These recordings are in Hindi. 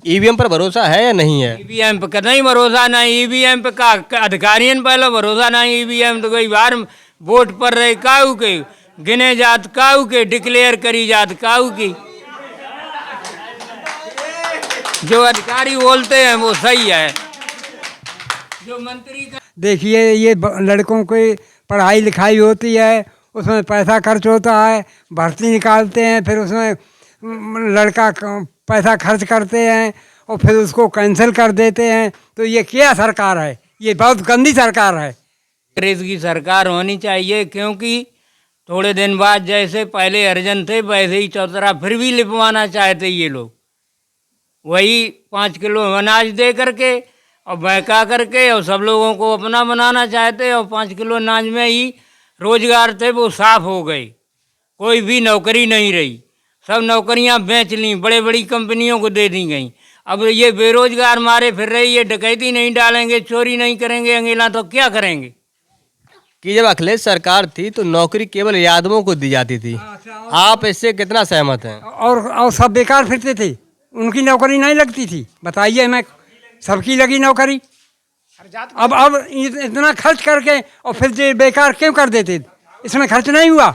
ईवीएम पर भरोसा है या नहीं है? ईवीएम पे का नहीं भरोसा, ना ईवीएम पे का अधिकारियों पहले भरोसा, ना ईवीएम तो कोई बार वोट पर रहे काऊ के गिने जात, काऊ के डिक्लेयर करी जात, काऊ की जो अधिकारी बोलते हैं वो सही है। जो मंत्री का देखिए ये लड़कों की पढ़ाई लिखाई होती है, उसमें पैसा खर्च होता है, भर्ती निकालते हैं, फिर उसमें लड़का पैसा खर्च करते हैं और फिर उसको कैंसिल कर देते हैं। तो ये क्या सरकार है? ये बहुत गंदी सरकार है। कांग्रेस की सरकार होनी चाहिए, क्योंकि थोड़े दिन बाद जैसे पहले हरिजन थे वैसे ही चौतरा फिर भी लिपवाना चाहते ये लोग। वही 5 किलो अनाज दे करके और बहका करके और सब लोगों को अपना बनाना चाहते, और 5 किलो अनाज में ही रोजगार थे वो साफ हो गए, कोई भी नौकरी नहीं रही, सब नौकरियां बेच ली, बड़े बड़ी कंपनियों को दे दी गई। अब ये बेरोजगार मारे फिर रहे, ये डकैती नहीं डालेंगे, चोरी नहीं करेंगे अंगेला तो क्या करेंगे? कि जब अखिलेश सरकार थी तो नौकरी केवल यादवों को दी जाती थी, आप इससे कितना सहमत हैं? और सब बेकार फिरते थे, उनकी नौकरी नहीं लगती थी। बताइए, मैं सबकी लगी नौकरी। अब इतना खर्च करके और फिर जे बेकार क्यों कर देते? इसमें खर्च नहीं हुआ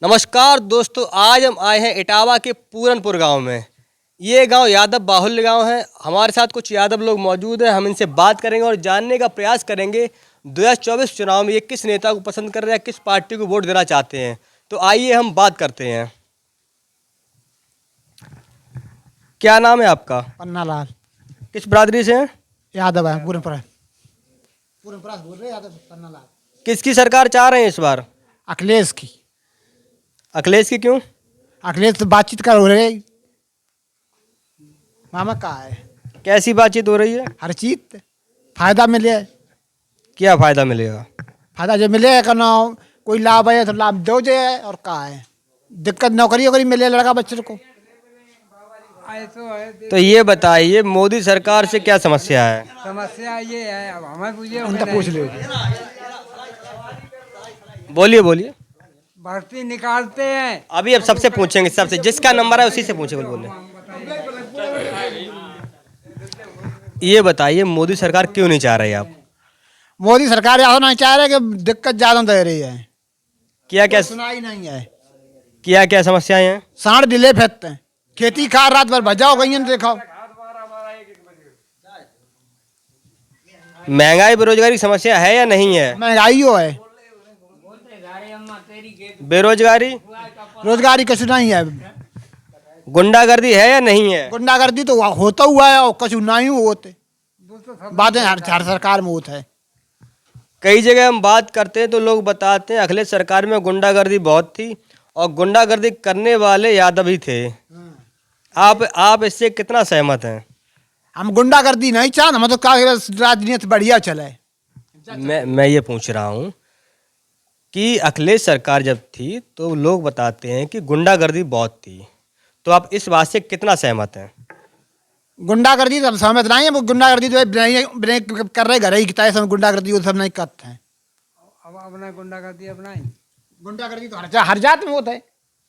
नमस्कार दोस्तों, आज हम आए हैं इटावा के पूरनपुर गांव में। ये गांव यादव बाहुल्य गांव है। हमारे साथ कुछ यादव लोग मौजूद हैं, हम इनसे बात करेंगे और जानने का प्रयास करेंगे 2024 चुनाव में ये किस नेता को पसंद कर रहे हैं, किस पार्टी को वोट देना चाहते हैं। तो आइए हम बात करते हैं। क्या नाम है आपका? पन्ना लाल किस बरादरी से हैं? यादव है, पूरनपुरा से बोल रहे यादव पन्ना लाल। किसकी सरकार चाह रहे हैं इस बार? अखिलेश की। अखिलेश की क्यों? अखिलेश तो बातचीत कर रहे मामा का है, कैसी बातचीत हो रही है? हर चीज फायदा मिले। क्या फायदा मिलेगा? फायदा जो मिले का ना, कोई लाभ है तो लाभ दो जे है, और का है दिक्कत नौकरी वोकरी मिले लड़का बच्चे को। तो ये बताइए मोदी सरकार से क्या समस्या है? समस्या ये है, अब हमें पूछिए, उनका पूछ लो। बोलिए बोलिए। भर्ती निकालते हैं। अभी अब सबसे पूछेंगे, सबसे जिसका नंबर है उसी से पूछे। बोले ये बताइए मोदी सरकार क्यों नहीं चाह रही आप? मोदी सरकार ऐसा नहीं चाह रहे कि दिक्कत ज्यादा दे रही है, क्या क्या सुनाई नहीं है। क्या क्या समस्याएं हैं? सांड डिले फेंकते हैं, खेती खा रात भर भजा हो गई है, देखो। महंगाई बेरोजगारी की समस्या है या नहीं है? महंगाई हो है, बेरोजगारी, रोजगारी कुछ नहीं है। गुंडागर्दी है या नहीं है? गुंडागर्दी तो होता हुआ है और कुछ नहीं होते, बातें हर सरकार में होता है। कई जगह हम बात करते हैं तो लोग बताते हैं अखिलेश सरकार में गुंडागर्दी बहुत थी और गुंडागर्दी करने वाले यादव ही थे। आप इससे कितना सहमत हैं? हम गुंडागर्दी नहीं चाहते, हम तो क्या राजनीति बढ़िया चले। मैं ये पूछ रहा हूँ कि अखिलेश सरकार जब थी तो लोग बताते हैं कि गुंडागर्दी बहुत थी, तो आप इस बात से कितना सहमत हैं? गुंडागर्दी तो हम सहमत नहीं है, वो गुंडागर्दी जो है कर रहे घर ही किताए सब गुंडागर्दी वो सब नहीं करते हैं। अब अपना गुंडागर्दी अपना ही। गुंडागर्दी तो हर जात में होता है।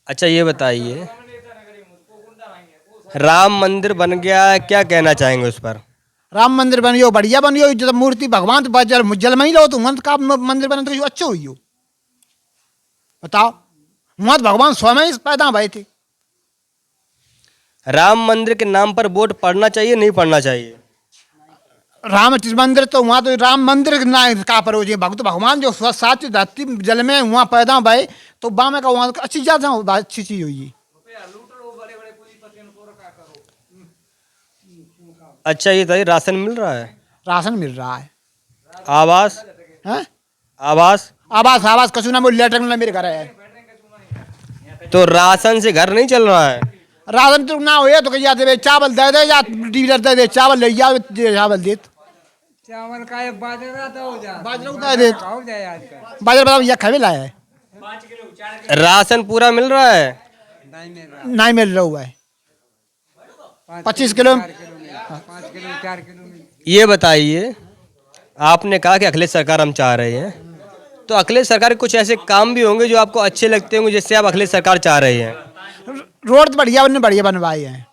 अच्छा ये बताइए, राम मंदिर बन गया है, क्या कहना चाहेंगे उस पर? राम मंदिर बनियो बढ़िया बनियो, जब मूर्ति भगवान तो जल में ही लो, तो वहाँ का मंदिर बने तो अच्छे हुई हो। बताओ, वहाँ तो भगवान स्वयं ही पैदा भय थे। राम मंदिर के नाम पर वोट पड़ना चाहिए नहीं पड़ना चाहिए? राम मंदिर तो वहाँ तो राम मंदिर ना का पर हो जाए, भगत भगवान जो साच धरती जल में वहाँ पैदा भय, तो बामे का वहाँ अच्छी ज्यादा अच्छी चीज हुई। अच्छा ये बताइए, राशन मिल रहा है? राशन मिल रहा है। आवास हैं? आवास आवास आवास कछु ना, वो लेटर ना मेरे घर है। तो राशन से घर नहीं चल रहा है? राशन तो ना हो तो या दे चावल दे या डीलर दे चावल ले जा, चावल दे चावल का ये बाजरा तो हो जाए, बाजरा दे हो जाए आजकल। बाजार बताओ या खावे लाया है। राशन पूरा मिल रहा है? नहीं मिल रहा है। 25 किलो 5 किलो 4 किलो। ये बताइए, आपने कहा कि अखिलेश सरकार हम चाह रहे हैं, तो अखिलेश सरकार के कुछ ऐसे काम भी होंगे जो आपको अच्छे लगते होंगे जिससे आप अखिलेश सरकार चाह रहे हैं? रोड तो बढ़िया बनवाए हैं।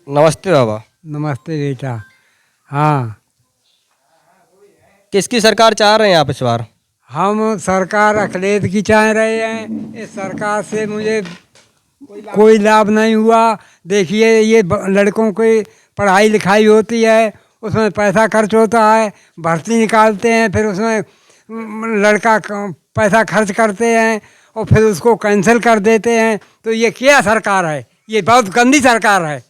नमस्ते बाबा। नमस्ते बेटा। हाँ, किसकी सरकार चाह रहे हैं आप इस बार? हम सरकार अखिलेश की चाह रहे हैं। इस सरकार से मुझे कोई लाभ नहीं हुआ। देखिए, ये लड़कों की पढ़ाई लिखाई होती है, उसमें पैसा खर्च होता है, भर्ती निकालते हैं, फिर उसमें लड़का पैसा खर्च करते हैं और फिर उसको कैंसिल कर देते हैं। तो ये क्या सरकार है? ये बहुत गंदी सरकार है।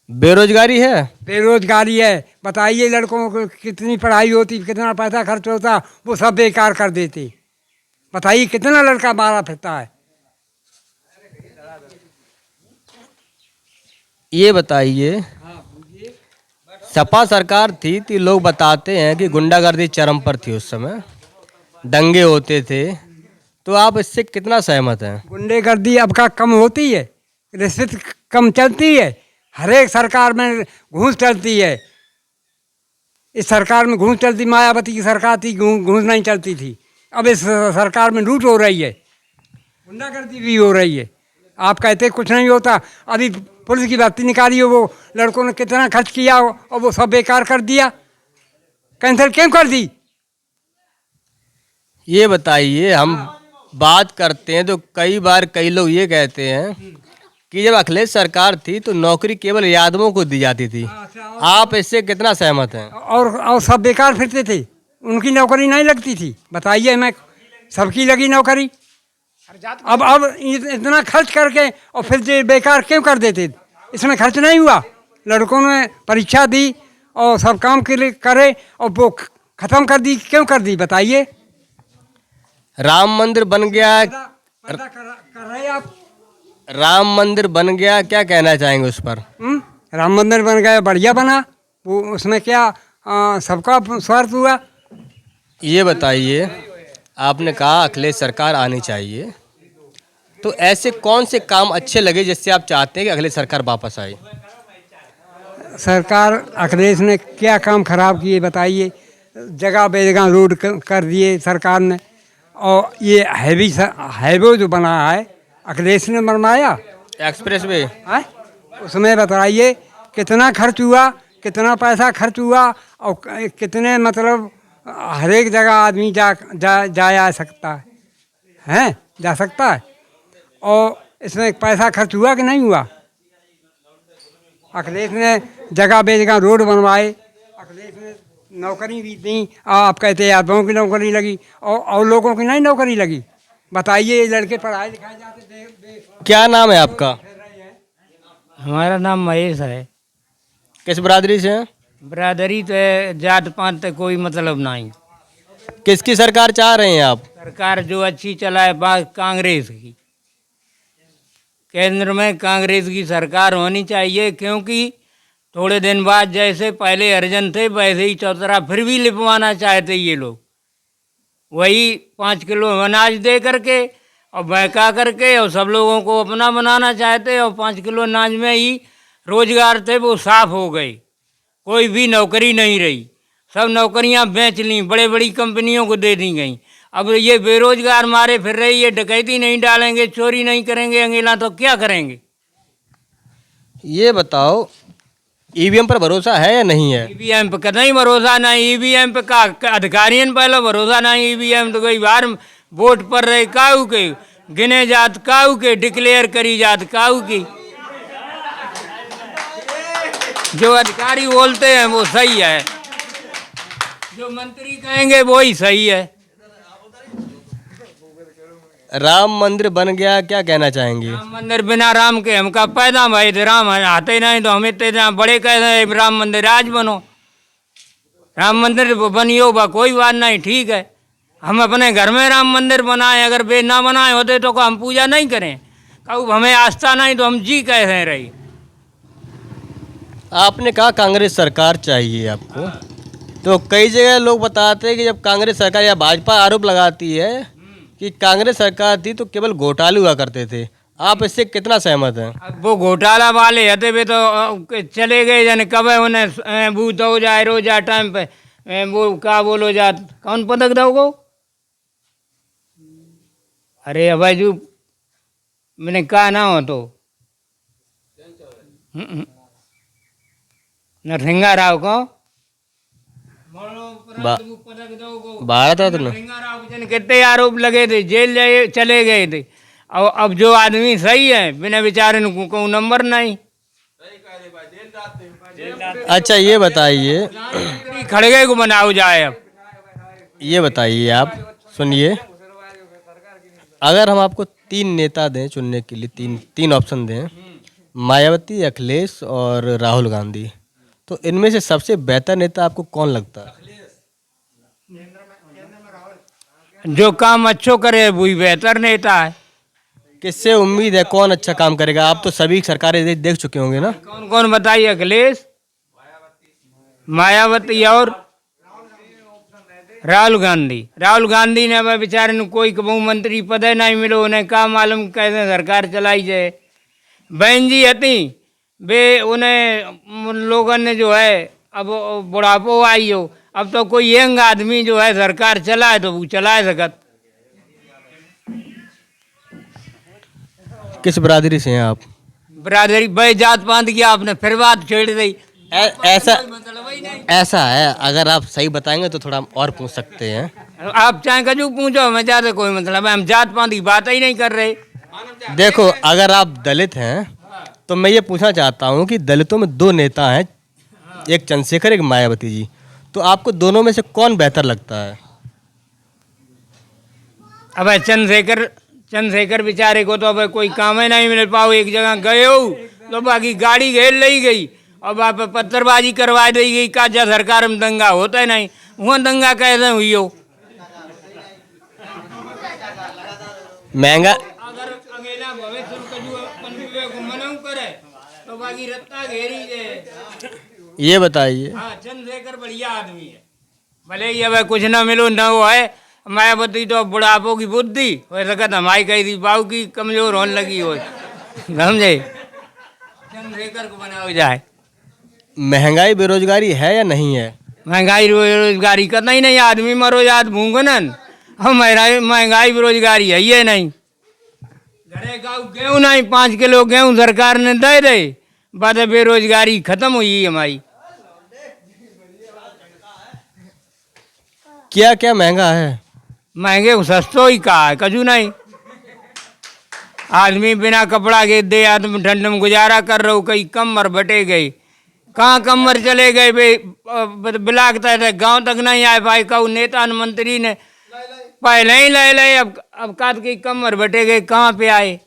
बेरोजगारी है। बेरोजगारी है। बताइए, लड़कों को कितनी पढ़ाई होती, कितना पैसा खर्च होता, वो सब बेकार कर देते। बताइए, कितना लड़का मारा फिरता है। ये बताइए, सपा सरकार थी तो लोग बताते हैं कि गुंडागर्दी चरम पर थी, उस समय दंगे होते थे, तो आप इससे कितना सहमत हैं? गुंडेगर्दी अब का कम होती है, रिश्वत कम चलती है, हर एक सरकार में घूस चलती है। इस सरकार में घूस चलती, मायावती की सरकार थी, घूस नहीं चलती थी। अब इस सरकार में लूट हो रही है, गुंडागर्दी भी हो रही है। आप कहते कुछ नहीं होता। अभी पुलिस की भर्ती निकाली हो, वो लड़कों ने कितना खर्च किया और वो सब बेकार कर दिया, कैंसिल क्यों कर दी? ये बताइए, हम बात करते हैं तो कई बार कई लोग ये कहते हैं कि जब अखिलेश सरकार थी तो नौकरी केवल यादवों को दी जाती थी। आप इससे कितना सहमत हैं? और सब बेकार फिरते थे, उनकी नौकरी नहीं लगती थी। बताइए, मैं सबकी लगी नौकरी। अब इतना खर्च करके और फिर जे बेकार क्यों कर देते? इसमें खर्च नहीं हुआ। लड़कों ने परीक्षा दी और सब काम के लिए करे और वो ख़त्म कर दी, क्यों कर दी? बताइए। राम मंदिर बन गया, कर रहे आप। राम मंदिर बन गया, क्या कहना चाहेंगे उस पर? राम मंदिर बन गया, बढ़िया बना। वो उसमें क्या सबका स्वार्थ हुआ? ये बताइए, आपने कहा अखिलेश सरकार आनी चाहिए, तो ऐसे कौन से काम अच्छे लगे जिससे आप चाहते हैं कि अखिलेश सरकार वापस आए? सरकार अखिलेश ने क्या काम खराब किए बताइए? जगह बेजगह रोड कर दिए सरकार ने। और ये हाईवे जो बना है, अखिलेश ने बनवाया। एक्सप्रेस वे है, उसमें बताइए कितना खर्च हुआ, कितना पैसा खर्च हुआ और कितने मतलब हर एक जगह आदमी जा सकता है, हैं जा सकता है। और इसमें पैसा खर्च हुआ कि नहीं हुआ? अखिलेश ने जगह बेजगह रोड बनवाए, अखिलेश ने नौकरी भी दी। आप कहते हैं यादवों की नौकरी लगी और लोगों की नहीं नौकरी लगी। बताइए, लड़के पढ़ाए लिखाए जाते। क्या नाम है आपका? हमारा नाम महेश है। किस बरादरी से हैं? बरादरी तो जात पात तो कोई मतलब नहीं। किसकी सरकार चाह रहे हैं आप? सरकार जो अच्छी चलाए, बात कांग्रेस की। केंद्र में कांग्रेस की सरकार होनी चाहिए, क्योंकि थोड़े दिन बाद जैसे पहले हरिजन थे वैसे ही चौतरा फिर भी लिपवाना चाहते ये लोग। वही 5 किलो अनाज दे करके और बहका करके और सब लोगों को अपना बनाना चाहते, और 5 किलो अनाज में ही रोजगार थे वो साफ हो गए। कोई भी नौकरी नहीं रही, सब नौकरियां बेच ली, बड़े बड़ी कंपनियों को दे दी गई। अब ये बेरोजगार मारे फिर रही, ये डकैती नहीं डालेंगे, चोरी नहीं करेंगे अंगेला, तो क्या करेंगे? ये बताओ, ईवीएम पर भरोसा है या नहीं है? ईवीएम पे नहीं भरोसा, नहीं ईवीएम पे का अधिकारियों पहले भरोसा नहीं। ईवीएम तो कई बार वोट पर रहे काऊ के, गिने जात काऊ के, डिक्लेयर करी जात काऊ की। जो अधिकारी बोलते हैं वो सही है, जो मंत्री कहेंगे वो ही सही है। राम मंदिर बन गया, क्या कहना चाहेंगे? राम मंदिर बिना राम के हमका पैदा भाई थे, राम आते नहीं तो हम इतने बड़े कहते राम मंदिर आज बनो। राम मंदिर बनियो बा कोई बात नहीं, ठीक है। हम अपने घर में राम मंदिर बनाए, अगर वे ना बनाए होते तो हम पूजा नहीं करें? कहूँ हमें आस्था नहीं तो हम जी कैसे रही? आपने कहा कांग्रेस सरकार चाहिए आपको, तो कई जगह लोग बताते हैं कि जब कांग्रेस सरकार या भाजपा आरोप लगाती है कि कांग्रेस सरकार थी तो केवल घोटाले हुआ करते थे। आप इससे कितना सहमत हैं? अब वो घोटाला वाले हते वे तो चले गए, जन कब उन्हें बूथ हो जाए रोजा टाइम पे वो क्या बोलो जात कौन पदक दोगो? अरे अभय जी मैंने कहा ना हो तो नरसिंहा राव को भारत रत्न नरसिंहा राव जन कितने आरोप लगे थे, जेल चले गए थे। और अब जो आदमी सही है बिना बेचारे को नंबर नहीं। अच्छा ये बताइए, खड़गे को बनाओ जाए। अब ये बताइए आप सुनिए, अगर हम आपको 3 नेता दें चुनने के लिए, तीन ऑप्शन दें, मायावती, अखिलेश और राहुल गांधी, तो इनमें से सबसे बेहतर नेता आपको कौन लगता है? जो काम अच्छो करे वही बेहतर नेता है। किससे उम्मीद है कौन अच्छा काम करेगा? आप तो सभी सरकारें देख चुके होंगे ना। कौन कौन बताइए? अखिलेश, मायावती और राहुल गांधी। राहुल गांधी ने अब बेचारे ने कोई कबू मंत्री पद नहीं मिलो, उन्हें का मालूम कैसे सरकार चलाई जाए। बहन जी हती वे उन्हें लोगों ने जो है अब बुढ़ापो आई हो, अब तो कोई यंग आदमी जो है सरकार चलाए तो वो चलाए सकत। किस बिरादरी से हैं आप? बिरादरी भाई जात पात की आपने फिर बात छेड़ दी। ऐसा है, अगर आप सही बताएंगे तो थोड़ा हम और पूछ सकते हैं। आप चाहे कजू पूछो, मैं ज्यादा कोई मतलब है, हम जात पात की बात ही नहीं कर रहे। देखो, अगर आप दलित हैं तो मैं ये पूछना चाहता हूँ कि दलितों में 2 नेता हैं, एक चंद्रशेखर, एक मायावती जी, तो आपको दोनों में से कौन बेहतर लगता है? अब चंद्रशेखर बेचारे को तो अब कोई काम ही नहीं मिल पाओ। एक जगह गए हो तो बाकी गाड़ी घेर ली गई और आप पत्थरबाजी करवा दी गई। का जा सरकार में दंगा होता है नहीं, वहाँ दंगा कैसे हुई हो? महंगा अगर अकेला भविष्य को मनाऊ करे तो बाकी रत्ता घेरी जाए। ये बताइए, हाँ, चंद्रशेखर बढ़िया आदमी है, भले ही अब कुछ ना मिलो न वो है। मायावती तो बुढ़ापो की बुद्धि हो सकत हमारी कही थी बाबू की कमजोर होने लगी हो, समझे। चंद्रशेखर को बनाओ जाए। महंगाई बेरोजगारी है या नहीं है? महंगाई बेरोजगारी करना ही नहीं, आदमी मरो याद भूंगनन। हम महंगाई बेरोजगारी है ये नहीं। घरे गाँव गेहूँ नहीं, 5 किलो गेहूँ सरकार ने दे दे, बाद बेरोजगारी खत्म हुई हमारी। क्या क्या महंगा है? महंगे को सस्तो ही कहा है, कजू नहीं। आदमी बिना कपड़ा के दे आदमी ठंड में गुजारा कर रहे हो, कहीं कमर बटे गए, कहाँ कमर चले गए बिलाकता है, गांव तक नहीं आए पाए। कहूँ नेता मंत्री ने पहले ही ले अब काट के कमर बटे गए, कहाँ पे आए।